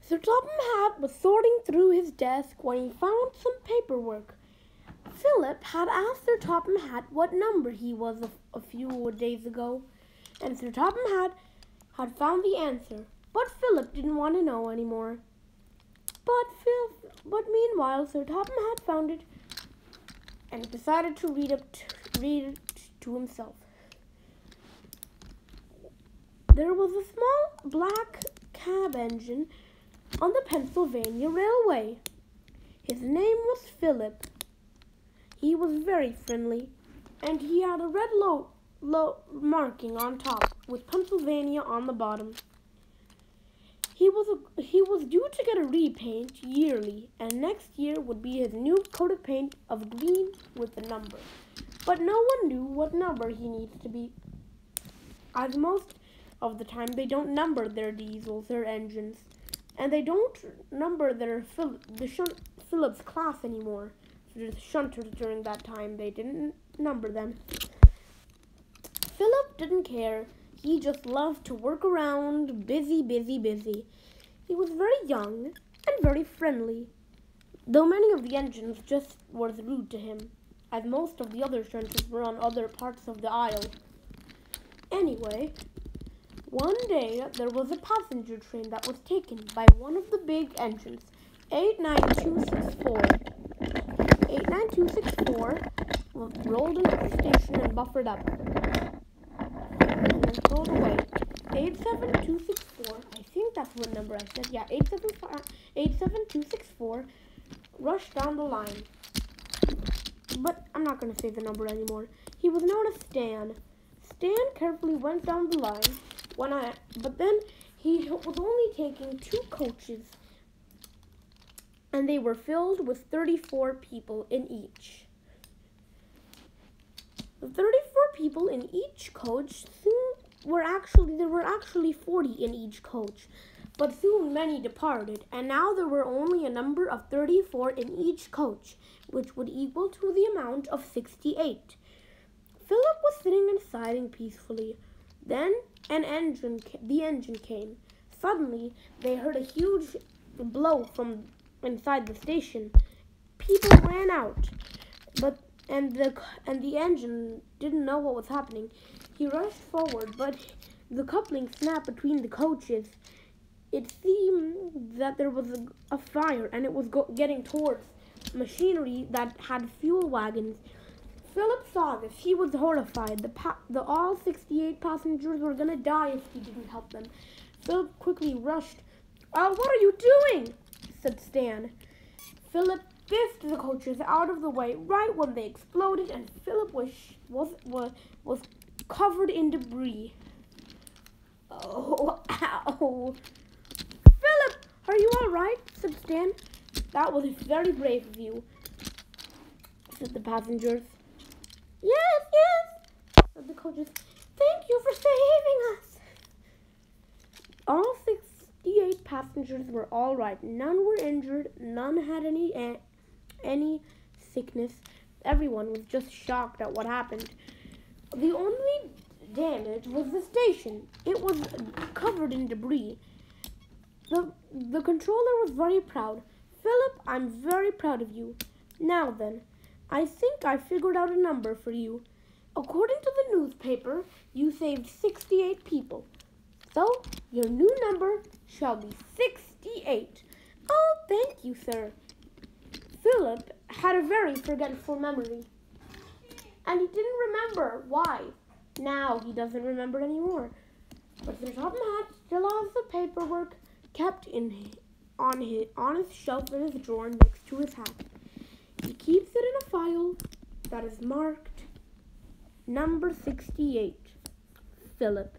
Sir Topham Hatt was sorting through his desk when he found some paperwork. Philip had asked Sir Topham Hatt what number he was a few days ago, and Sir Topham Hatt had found the answer, but Philip didn't want to know anymore. But meanwhile, Sir Topham Hatt found it and decided to read it to himself. There was a small black cab engine on the Pennsylvania Railway. His name was Philip. He was very friendly, and he had a red marking on top with Pennsylvania on the bottom. He was due to get a repaint yearly, and next year would be his new coat of paint of green with the number. But no one knew what number he needs to be, as most of the time they don't number their diesels or engines, and they don't number Philip's class anymore. The shunters during that time, they didn't number them. Philip didn't care. He just loved to work around, busy. He was very young and very friendly, though many of the engines just were rude to him, as most of the other shunters were on other parts of the aisle. Anyway, one day there was a passenger train that was taken by one of the big engines, 89264. 89264 rolled into the station and buffered up, and then pulled away. 87264, I think that's what number I said. Yeah, 87264 rushed down the line. But I'm not going to say the number anymore. He was known as Stan. Stan carefully went down the line, but then he was only taking 2 coaches, and they were filled with 34 people in each. The 34 people in each coach there were actually 40 in each coach, but soon many departed, and now there were only a number of 34 in each coach, which would equal to the amount of 68. Philip was sitting and sighing peacefully. Then the engine came. Suddenly, they heard a huge blow from inside the station. People ran out, and the engine didn't know what was happening. He rushed forward, but the coupling snapped between the coaches. It seemed that there was a fire, and it was getting towards machinery that had fuel wagons. Philip saw this. He was horrified. All 68 passengers were going to die if he didn't help them. Philip quickly rushed. What are you doing?" said Stan. Philip biffed the coaches out of the way right when they exploded, and Philip was covered in debris. "Oh, ow. Philip, are you all right?" said Stan. "That was very brave of you," said the passengers. Yes, said the coaches. "Thank you for saving us." All 68 passengers were all right. None were injured. None had any sickness. Everyone was just shocked at what happened. The only damage was the station. It was covered in debris. The controller was very proud. "Philip, I'm very proud of you. Now then, I think I figured out a number for you. According to the newspaper, you saved 68 people. So, your new number shall be 68. "Oh, thank you, sir." Philip had a very forgetful memory, and he didn't remember why. Now he doesn't remember anymore. But Sir Topham Hatt still has the paperwork kept on his shelf in his drawer next to his hat. He keeps it in a file that is marked number 68, Philip.